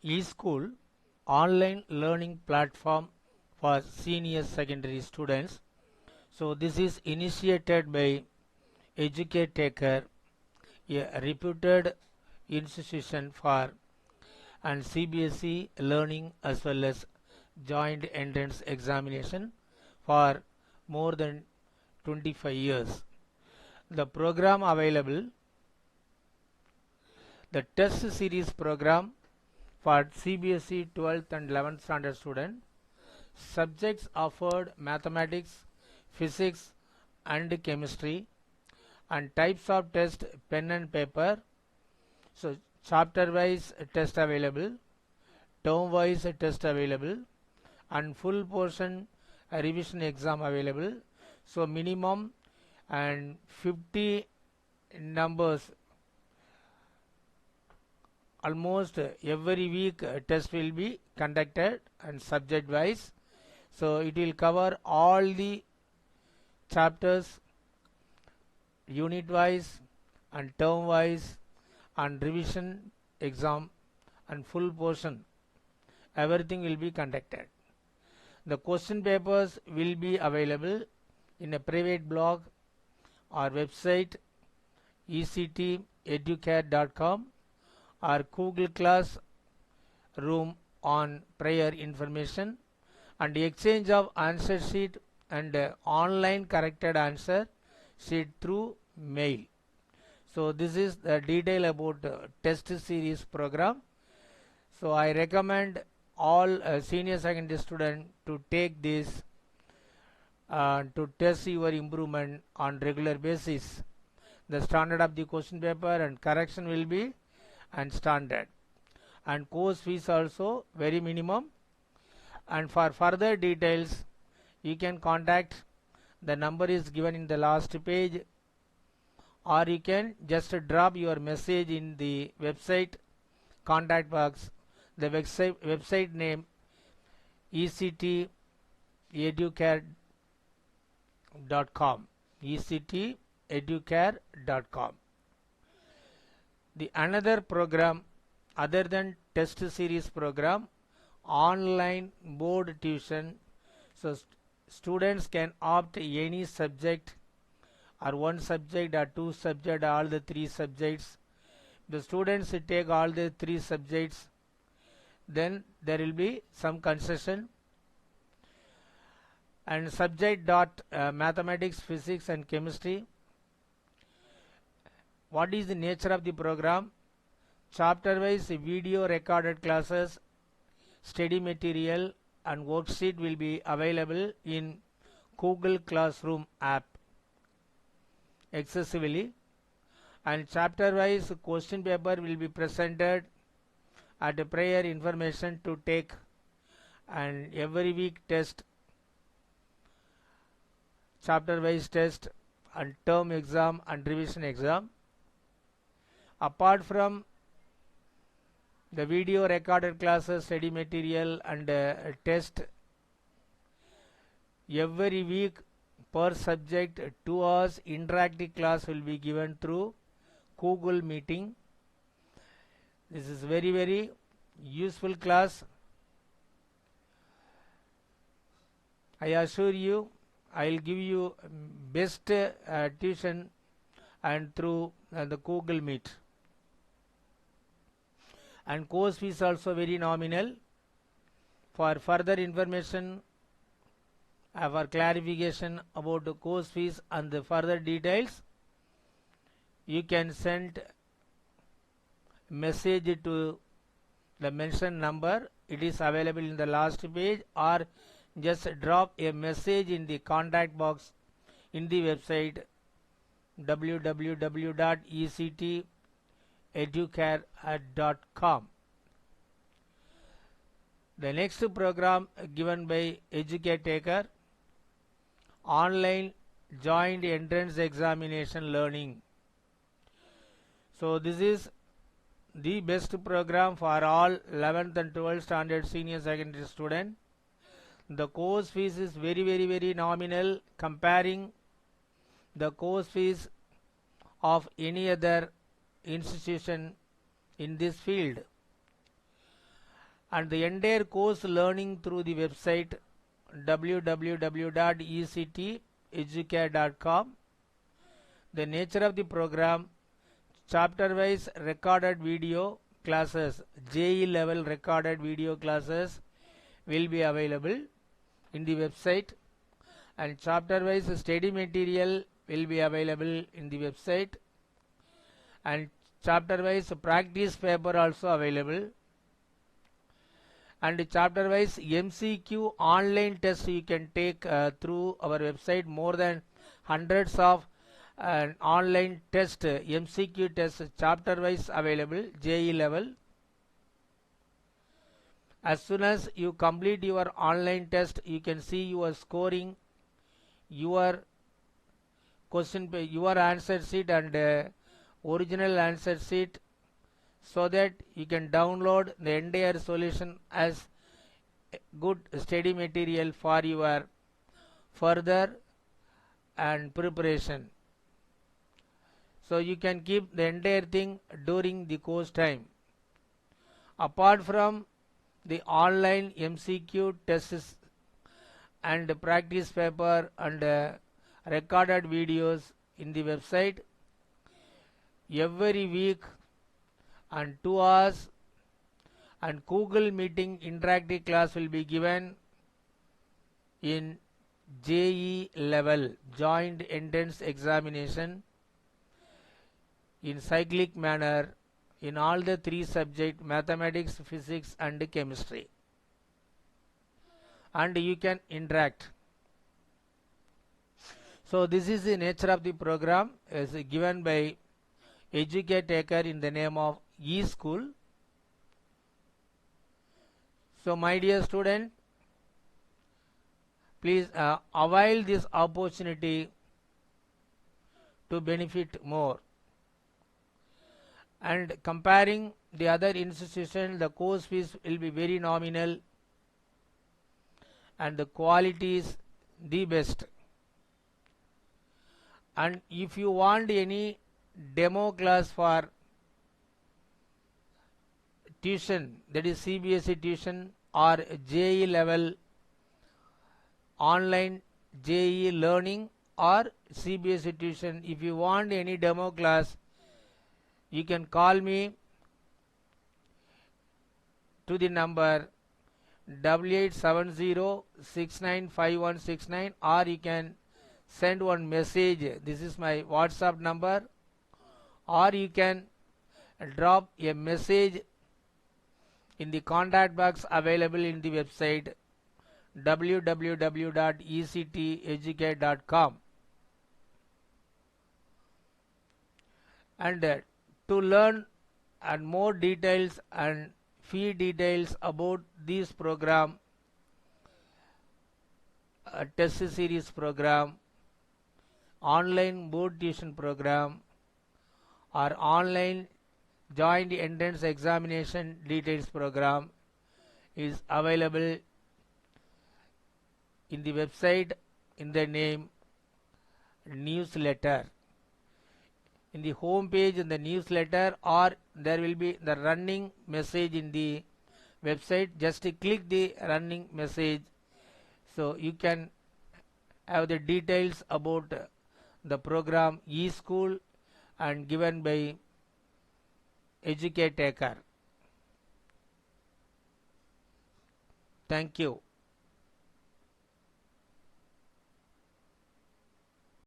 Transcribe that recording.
eSchool online learning platform for senior secondary students. So this is initiated by Educataker, a reputed institution for and CBSE learning as well as joint entrance examination for more than 25 years. The program available, the test series program for CBSE 12th and 11th standard student. Subjects offered mathematics, physics and chemistry, and types of test pen and paper. So chapter wise test available, term wise test available, and full portion revision exam available. So minimum and 50 numbers, almost every week test will be conducted and subject wise. So it will cover all the chapters unit wise and term wise and revision exam and full portion, everything will be conducted. The question papers will be available in a private blog or website ecteducare.com or Google Classroom on prior information, and exchange of answer sheet and online corrected answer sheet through mail. So this is the detail about test series program. So I recommend all senior secondary student to take this to test your improvement on regular basis. The standard of the question paper and correction will be and standard, and course fees also very minimum. And for further details you can contact, the number is given in the last page, or you can just drop your message in the website contact box. The website name ecteducare.com, ecteducare.com. The another program other than test series program, online board tuition. So students can opt any subject or one subject or two subject, all the three subjects. The students take all the three subjects, then there will be some concession. And subject dot mathematics, physics and chemistry. What is the nature of the program? Chapter wise video recorded classes, study material and worksheet will be available in Google Classroom app accessibly, and chapter wise question paper will be presented at a prior information to take, and every week test, chapter wise test and term exam and revision exam. Apart from the video recorded classes, study material and test, every week per subject 2 hours interactive class will be given through Google Meeting. This is very useful class. I assure you I will give you best tuition and through the Google Meet. And course fees also very nominal. For further information, for clarification about the course fees and the further details, you can send message to the mentioned number. It is available in the last page, or just drop a message in the contact box in the website www.ecteducare.com. The next program given by Educataker, online joint entrance examination learning. So this is the best program for all 11th and 12th standard senior secondary student. The course fees is very nominal comparing the course fees of any other institution in this field. and the entire course learning through the website www.ecteducare.com. The nature of the program: chapter wise recorded video classes, JE level recorded video classes will be available in the website, and chapter wise study material will be available in the website, and chapter wise practice paper also available, and chapter wise MCQ online test you can take through our website. More than hundreds of online test MCQ test chapter wise available, JE level. As soon as you complete your online test, you can see your scoring, your question, your answer sheet and original answer sheet, so that you can download the entire solution as good study material for your further and preparation. So you can keep the entire thing during the course time. Apart from the online MCQ tests and practice paper and recorded videos in the website, every week and 2 hours and Google Meeting interactive class will be given in JE level, joint entrance examination, in cyclic manner in all the 3 subjects: mathematics, physics and chemistry, and you can interact. So this is the nature of the program as given by Educate in the name of eSchool. So my dear student, please avail this opportunity to benefit more. And comparing the other institutions, the course fees will be very nominal and the quality is the best. And if you want any demo class for tuition, that is CBSE tuition or JE level online JE learning or CBSE tuition, if you want any demo class, you can call me to the number 8870695169, or you can send one message. This is my WhatsApp number, or you can drop a message in the contact box available in the website www.ecteducare.com. And to learn and more details and fee details about this program, test series program, online board tuition program or online joint entrance examination details program, is available in the website in the name newsletter. In the home page in the newsletter, or there will be the running message in the website. Just click the running message, so you can have the details about the program eSchool and given by Educate. Thank you.